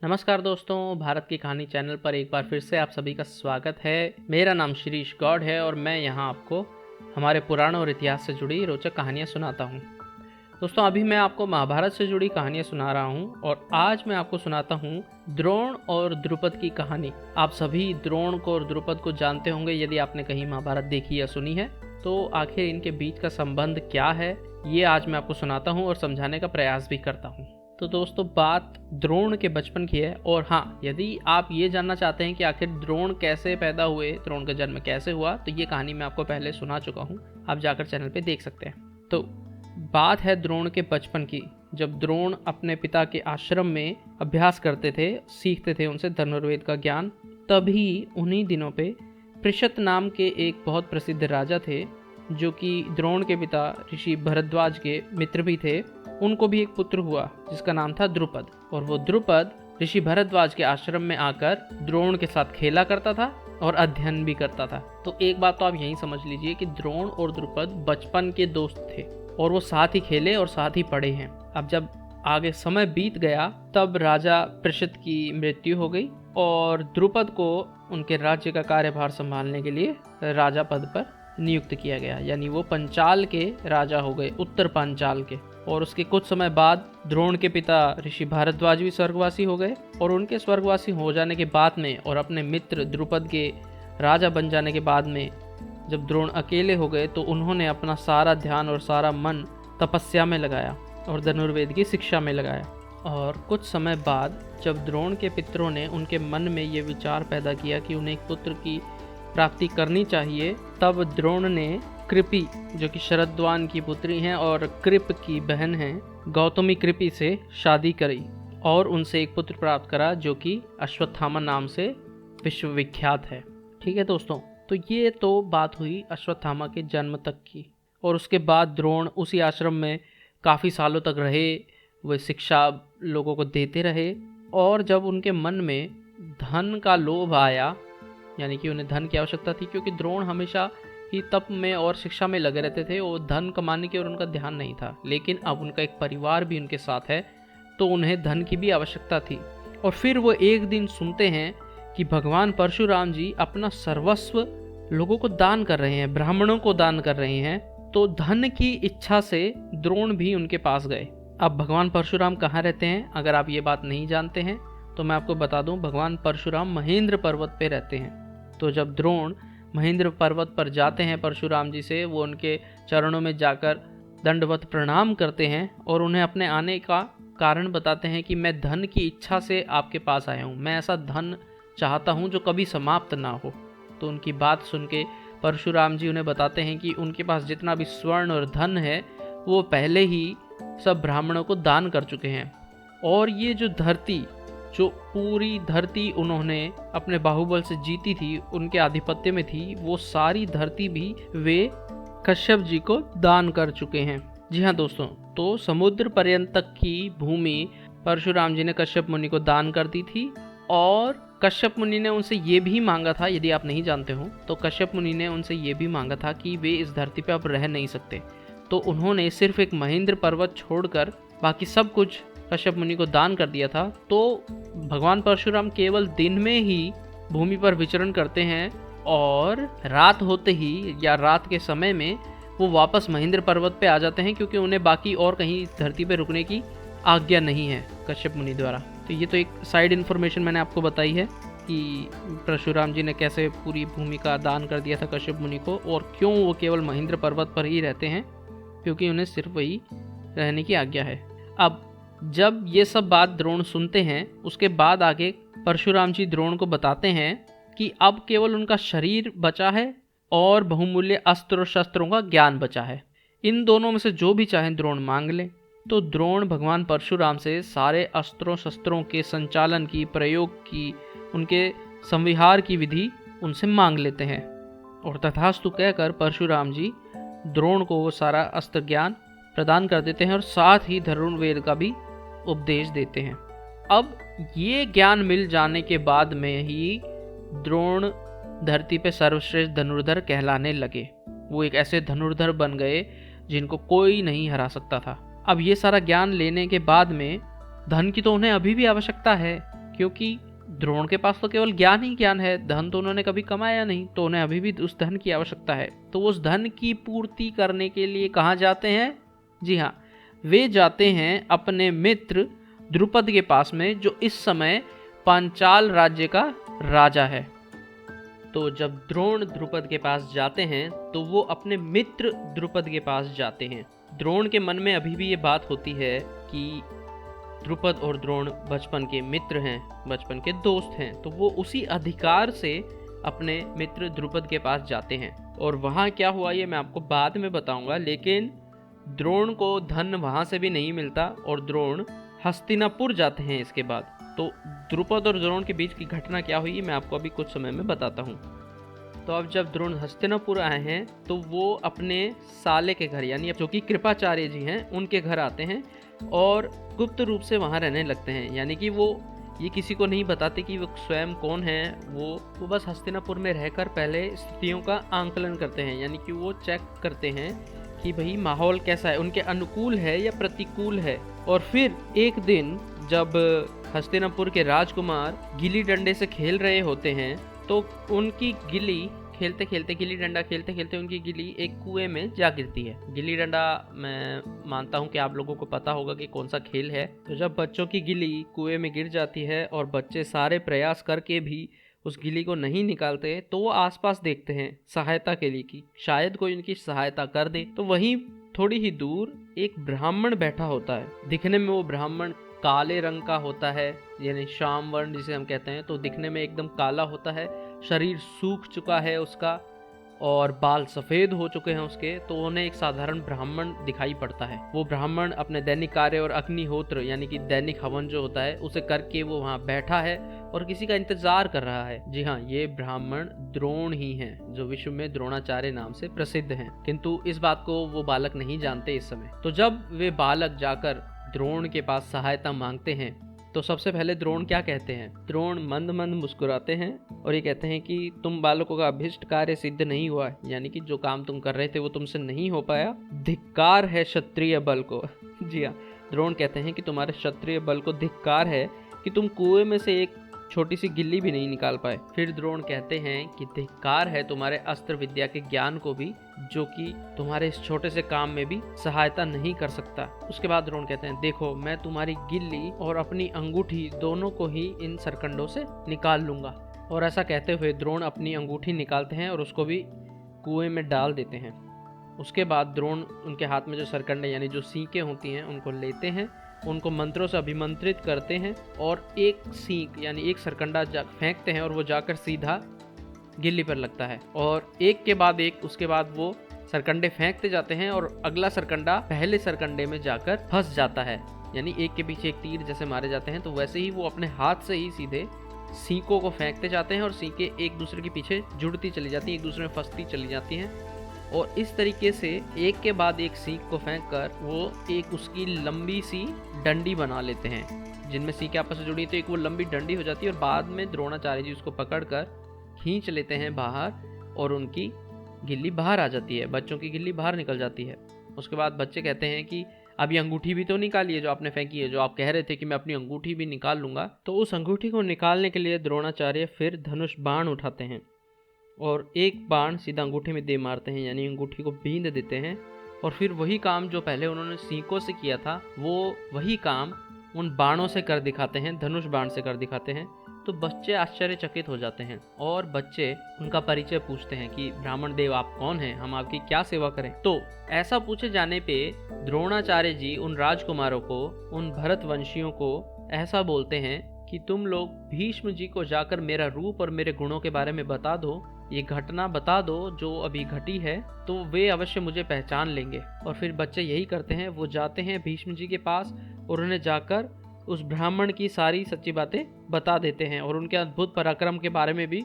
नमस्कार दोस्तों, भारत की कहानी चैनल पर एक बार फिर से आप सभी का स्वागत है। मेरा नाम शिरीष गौड़ है और मैं यहाँ आपको हमारे पुराण और इतिहास से जुड़ी रोचक कहानियाँ सुनाता हूँ। दोस्तों, अभी मैं आपको महाभारत से जुड़ी कहानियाँ सुना रहा हूँ और आज मैं आपको सुनाता हूँ द्रोण और द्रुपद की कहानी। आप सभी द्रोण को और द्रुपद को जानते होंगे यदि आपने कहीं महाभारत देखी या सुनी है। तो आखिर इनके बीच का संबंध क्या है, ये आज मैं आपको सुनाता हूँ और समझाने का प्रयास भी करता हूँ। तो दोस्तों, बात द्रोण के बचपन की है। और हाँ, यदि आप ये जानना चाहते हैं कि आखिर द्रोण कैसे पैदा हुए, द्रोण का जन्म कैसे हुआ, तो ये कहानी मैं आपको पहले सुना चुका हूँ, आप जाकर चैनल पे देख सकते हैं। तो बात है द्रोण के बचपन की, जब द्रोण अपने पिता के आश्रम में अभ्यास करते थे, सीखते थे उनसे धनुर्वेद का ज्ञान। तभी उन्हीं दिनों पे पृषत नाम के एक बहुत प्रसिद्ध राजा थे, जो कि द्रोण के पिता ऋषि भरद्वाज के मित्र भी थे। उनको भी एक पुत्र हुआ जिसका नाम था द्रुपद, और वो द्रुपद ऋषि भरद्वाज के आश्रम में आकर द्रोण के साथ खेला करता था और अध्ययन भी करता था। तो एक बात तो आप यही समझ लीजिए कि द्रोण और द्रुपद बचपन के दोस्त थे और वो साथ ही खेले और साथ ही पढ़े हैं। अब जब आगे समय बीत गया, तब राजा पृषत की मृत्यु हो गई और द्रुपद को उनके राज्य का कार्यभार संभालने के लिए राजा पद पर नियुक्त किया गया, यानी वो पंचाल के राजा हो गए, उत्तर पांचाल के। और उसके कुछ समय बाद द्रोण के पिता ऋषि भारद्वाज भी स्वर्गवासी हो गए, और उनके स्वर्गवासी हो जाने के बाद में और अपने मित्र द्रुपद के राजा बन जाने के बाद में जब द्रोण अकेले हो गए, तो उन्होंने अपना सारा ध्यान और सारा मन तपस्या में लगाया और धनुर्वेद की शिक्षा में लगाया। और कुछ समय बाद जब द्रोण के पितरों ने उनके मन में ये विचार पैदा किया कि उन्हें एक पुत्र की प्राप्ति करनी चाहिए, तब द्रोण ने कृपि, जो कि शरद्वान की पुत्री हैं और कृप की बहन हैं, गौतमी कृपि से शादी करी और उनसे एक पुत्र प्राप्त करा, जो कि अश्वत्थामा नाम से विश्वविख्यात है। ठीक है दोस्तों, तो ये तो बात हुई अश्वत्थामा के जन्म तक की। और उसके बाद द्रोण उसी आश्रम में काफ़ी सालों तक रहे, वे शिक्षा लोगों को देते रहे। और जब उनके मन में धन का लोभ आया, यानी कि उन्हें धन की आवश्यकता थी, क्योंकि द्रोण हमेशा ही तप में और शिक्षा में लगे रहते थे और धन कमाने की और उनका ध्यान नहीं था। लेकिन अब उनका एक परिवार भी उनके साथ है, तो उन्हें धन की भी आवश्यकता थी। और फिर वो एक दिन सुनते हैं कि भगवान परशुराम जी अपना सर्वस्व लोगों को दान कर रहे हैं, ब्राह्मणों को दान कर रहे हैं। तो धन की इच्छा से द्रोण भी उनके पास गए। अब भगवान परशुराम कहाँ रहते हैं, अगर आप ये बात नहीं जानते हैं तो मैं आपको बता दूं, भगवान परशुराम महेंद्र पर्वत पे रहते हैं। तो जब द्रोण महेंद्र पर्वत पर जाते हैं परशुराम जी से, वो उनके चरणों में जाकर दंडवत प्रणाम करते हैं और उन्हें अपने आने का कारण बताते हैं कि मैं धन की इच्छा से आपके पास आया हूँ, मैं ऐसा धन चाहता हूँ जो कभी समाप्त ना हो। तो उनकी बात सुन के परशुराम जी उन्हें बताते हैं कि उनके पास जितना भी स्वर्ण और धन है वो पहले ही सब ब्राह्मणों को दान कर चुके हैं। और ये जो धरती, जो पूरी धरती उन्होंने अपने बाहुबल से जीती थी, उनके आधिपत्य में थी, वो सारी धरती भी वे कश्यप जी को दान कर चुके हैं। जी हाँ दोस्तों, तो समुद्र पर्यंत तक की भूमि परशुराम जी ने कश्यप मुनि को दान कर दी थी। और कश्यप मुनि ने उनसे ये भी मांगा था, यदि आप नहीं जानते हो तो कश्यप मुनि ने उनसे ये भी मांगा था कि वे इस धरती पे अब रह नहीं सकते। तो उन्होंने सिर्फ एक महेंद्र पर्वत छोड़कर बाकी सब कुछ कश्यप मुनि को दान कर दिया था। तो भगवान परशुराम केवल दिन में ही भूमि पर विचरण करते हैं और रात होते ही या रात के समय में वो वापस महेंद्र पर्वत पे आ जाते हैं, क्योंकि उन्हें बाकी और कहीं धरती पे रुकने की आज्ञा नहीं है कश्यप मुनि द्वारा। तो ये तो एक साइड इन्फॉर्मेशन मैंने आपको बताई है कि परशुराम जी ने कैसे पूरी भूमि का दान कर दिया था कश्यप मुनि को, और क्यों वो केवल महेंद्र पर्वत पर ही रहते हैं, क्योंकि उन्हें सिर्फ वही रहने की आज्ञा है। अब जब ये सब बात द्रोण सुनते हैं, उसके बाद आगे परशुराम जी द्रोण को बताते हैं कि अब केवल उनका शरीर बचा है और बहुमूल्य अस्त्र शस्त्रों का ज्ञान बचा है। इन दोनों में से जो भी चाहे द्रोण मांग ले। तो द्रोण भगवान परशुराम से सारे अस्त्रों शस्त्रों के संचालन की, प्रयोग की, उनके संविहार की विधि उनसे मांग लेते हैं। और तथास्तु कहकर परशुराम जी द्रोण को वो सारा अस्त्र ज्ञान प्रदान कर देते हैं और साथ ही धनुर्वेद का भी उपदेश देते हैं। अब ये ज्ञान मिल जाने के बाद में ही द्रोण धरती पे सर्वश्रेष्ठ धनुर्धर कहलाने लगे। वो एक ऐसे धनुर्धर बन गए जिनको कोई नहीं हरा सकता था। अब ये सारा ज्ञान लेने के बाद में धन की तो उन्हें अभी भी आवश्यकता है, क्योंकि द्रोण के पास तो केवल ज्ञान ही ज्ञान है, धन तो उन्होंने कभी कमाया नहीं, तो उन्हें अभी भी उस धन की आवश्यकता है। तो उस धन की पूर्ति करने के लिए कहाँ जाते हैं? जी हाँ, वे जाते हैं अपने मित्र द्रुपद के पास में, जो इस समय पांचाल राज्य का राजा है। तो जब द्रोण द्रुपद के पास जाते हैं तो वो अपने मित्र द्रुपद के पास जाते हैं। द्रोण के मन में अभी भी ये बात होती है कि द्रुपद और द्रोण बचपन के मित्र हैं, बचपन के दोस्त हैं, तो वो उसी अधिकार से अपने मित्र द्रुपद के पास जाते हैं। और वहाँ क्या हुआ ये मैं आपको बाद में बताऊंगा, लेकिन द्रोण को धन वहाँ से भी नहीं मिलता और द्रोण हस्तिनापुर जाते हैं इसके बाद। तो द्रुपद और द्रोण के बीच की घटना क्या हुई मैं आपको अभी कुछ समय में बताता हूँ। तो अब जब द्रोण हस्तिनापुर आए हैं तो वो अपने साले के घर, यानी जो कि कृपाचार्य जी हैं, उनके घर आते हैं और गुप्त रूप से वहाँ रहने लगते हैं। यानी कि वो ये किसी को नहीं बताते कि वो स्वयं कौन है। वो बस हस्तिनापुर में रहकर पहले स्थितियों का आंकलन करते हैं, यानी कि वो चेक करते हैं कि भाई माहौल कैसा है, उनके अनुकूल है या प्रतिकूल है। और फिर एक दिन जब हस्तिनापुर के राजकुमार गिल्ली डंडे से खेल रहे होते हैं तो उनकी गिल्ली गिल्ली डंडा खेलते खेलते उनकी गिल्ली एक कुएं में जा गिरती है। गिल्ली डंडा मैं मानता हूँ कि आप लोगों को पता होगा कि कौन सा खेल है। तो जब बच्चों की गिल्ली कुएं में गिर जाती है और बच्चे सारे प्रयास करके भी उस गिल्ली को नहीं निकालते तो वो आसपास देखते हैं सहायता के लिए कि शायद कोई उनकी सहायता कर दे। तो वहीं थोड़ी ही दूर एक ब्राह्मण बैठा होता है। दिखने में वो ब्राह्मण काले रंग का होता है, यानी श्याम वर्ण जिसे हम कहते हैं। तो दिखने में एकदम काला होता है, शरीर सूख चुका है उसका और बाल सफ़ेद हो चुके हैं उसके। तो उन्हें एक साधारण ब्राह्मण दिखाई पड़ता है। वो ब्राह्मण अपने दैनिक कार्य और अग्निहोत्र यानी कि दैनिक हवन जो होता है उसे करके वो वहाँ बैठा है और किसी का इंतजार कर रहा है। जी हाँ, ये ब्राह्मण द्रोण ही हैं, जो विश्व में द्रोणाचार्य नाम से प्रसिद्ध हैं। किंतु इस बात को वो बालक नहीं जानते इस समय। तो जब वे बालक जाकर द्रोण के पास सहायता मांगते हैं तो सबसे पहले द्रोण क्या कहते हैं? द्रोण मंद मंद मुस्कुराते हैं और ये कहते हैं कि तुम बालकों का अभिष्ट कार्य सिद्ध नहीं हुआ, यानी कि जो काम तुम कर रहे थे वो तुमसे नहीं हो पाया। धिक्कार है क्षत्रिय बल को। जी हाँ, द्रोण कहते हैं कि तुम्हारे क्षत्रिय बल को धिक्कार है कि तुम कुएं में से एक छोटी सी गिल्ली भी नहीं निकाल पाए। फिर द्रोण कहते हैं कि धिक्कार है तुम्हारे अस्त्र विद्या के ज्ञान को भी, जो कि तुम्हारे इस छोटे से काम में भी सहायता नहीं कर सकता। उसके बाद द्रोण कहते हैं देखो, मैं तुम्हारी गिल्ली और अपनी अंगूठी दोनों को ही इन सरकंडों से निकाल लूंगा। और ऐसा कहते हुए द्रोण अपनी अंगूठी निकालते हैं और उसको भी कुएं में डाल देते हैं। उसके बाद द्रोण उनके हाथ में जो सरकंडे यानी जो सीकें होती हैं उनको लेते हैं, उनको मंत्रों से अभिमंत्रित करते हैं और एक सीख यानी एक सरकंडा फेंकते हैं और वो जाकर सीधा गिल्ली पर लगता है। और एक के बाद एक उसके बाद वो सरकंडे फेंकते जाते हैं और अगला सरकंडा पहले सरकंडे में जाकर फंस जाता है। यानी एक के पीछे एक तीर जैसे मारे जाते हैं, तो वैसे ही वो अपने हाथ से ही सीधे सीकों को फेंकते जाते हैं और सीकें एक दूसरे के पीछे जुड़ती चली जाती हैं, एक दूसरे में फंसती चली जाती हैं। और इस तरीके से एक के बाद एक सीख को फेंककर वो एक उसकी लंबी सी डंडी बना लेते हैं, जिनमें सीखें आपस में जुड़ी तो एक वो लंबी डंडी हो जाती है। और बाद में द्रोणाचार्य जी उसको पकड़कर खींच लेते हैं बाहर और उनकी गिल्ली बाहर आ जाती है, बच्चों की गिल्ली बाहर निकल जाती है। उसके बाद बच्चे कहते हैं कि अब ये अंगूठी भी तो निकालिए जो आपने फेंकी है, जो आप कह रहे थे कि मैं अपनी अंगूठी भी निकाल लूंगा। तो उस अंगूठी को निकालने के लिए द्रोणाचार्य फिर धनुष बाण उठाते हैं और एक बाण सीधा अंगूठी में दे मारते हैं, यानी अंगूठी को बींद देते हैं। और फिर वही काम जो पहले उन्होंने सीकों से किया था वो वही काम उन बाणों से कर दिखाते हैं, धनुष बाण से कर दिखाते हैं। तो बच्चे आश्चर्यचकित हो जाते हैं और बच्चे उनका परिचय पूछते हैं कि ब्राह्मण देव आप कौन हैं, हम आपकी क्या सेवा करें। तो ऐसा पूछे जाने पे द्रोणाचार्य जी उन राजकुमारों को, उन भरतवंशियों को ऐसा बोलते हैं कि तुम लोग भीष्म जी को जाकर मेरा रूप और मेरे गुणों के बारे में बता दो, ये घटना बता दो जो अभी घटी है, तो वे अवश्य मुझे पहचान लेंगे। और फिर बच्चे यही करते हैं, वो जाते हैं भीष्म जी के पास और उन्हें जाकर उस ब्राह्मण की सारी सच्ची बातें बता देते हैं और उनके अद्भुत पराक्रम के बारे में भी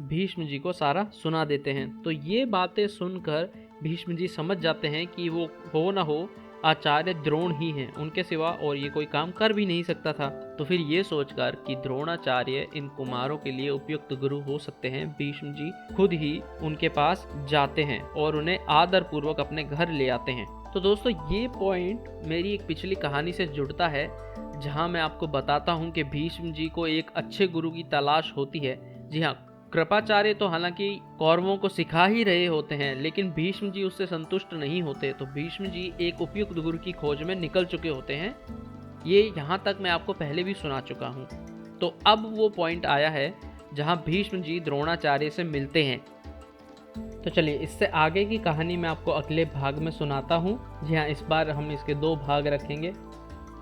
भीष्म जी को सारा सुना देते हैं। तो ये बातें सुनकर भीष्म जी समझ जाते हैं कि वो हो ना हो आचार्य द्रोण ही हैं, उनके सिवा और ये कोई काम कर भी नहीं सकता था। तो फिर ये सोचकर कि द्रोणाचार्य इन कुमारों के लिए उपयुक्त गुरु हो सकते हैं, भीष्म जी खुद ही उनके पास जाते हैं और उन्हें आदर पूर्वक अपने घर ले आते हैं। तो दोस्तों ये पॉइंट मेरी एक पिछली कहानी से जुड़ता है, जहां मैं आपको बताता हूं कि भीष्म जी को एक अच्छे गुरु की तलाश होती है। जी हाँ, कृपाचार्य तो हालांकि कौरवों को सिखा ही रहे होते हैं, लेकिन भीष्म जी उससे संतुष्ट नहीं होते। तो भीष्म जी एक उपयुक्त गुरु की खोज में निकल चुके होते हैं। ये यहाँ तक मैं आपको पहले भी सुना चुका हूँ। तो अब वो पॉइंट आया है जहाँ भीष्म जी द्रोणाचार्य से मिलते हैं। तो चलिए इससे आगे की कहानी मैं आपको अगले भाग में सुनाता हूँ। जी हाँ, इस बार हम इसके 2 भाग रखेंगे।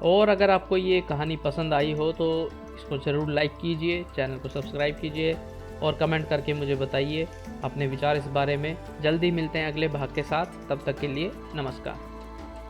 और अगर आपको ये कहानी पसंद आई हो तो इसको ज़रूर लाइक कीजिए, चैनल को सब्सक्राइब कीजिए और कमेंट करके मुझे बताइए अपने विचार इस बारे में। जल्दी मिलते हैं अगले भाग के साथ, तब तक के लिए नमस्कार।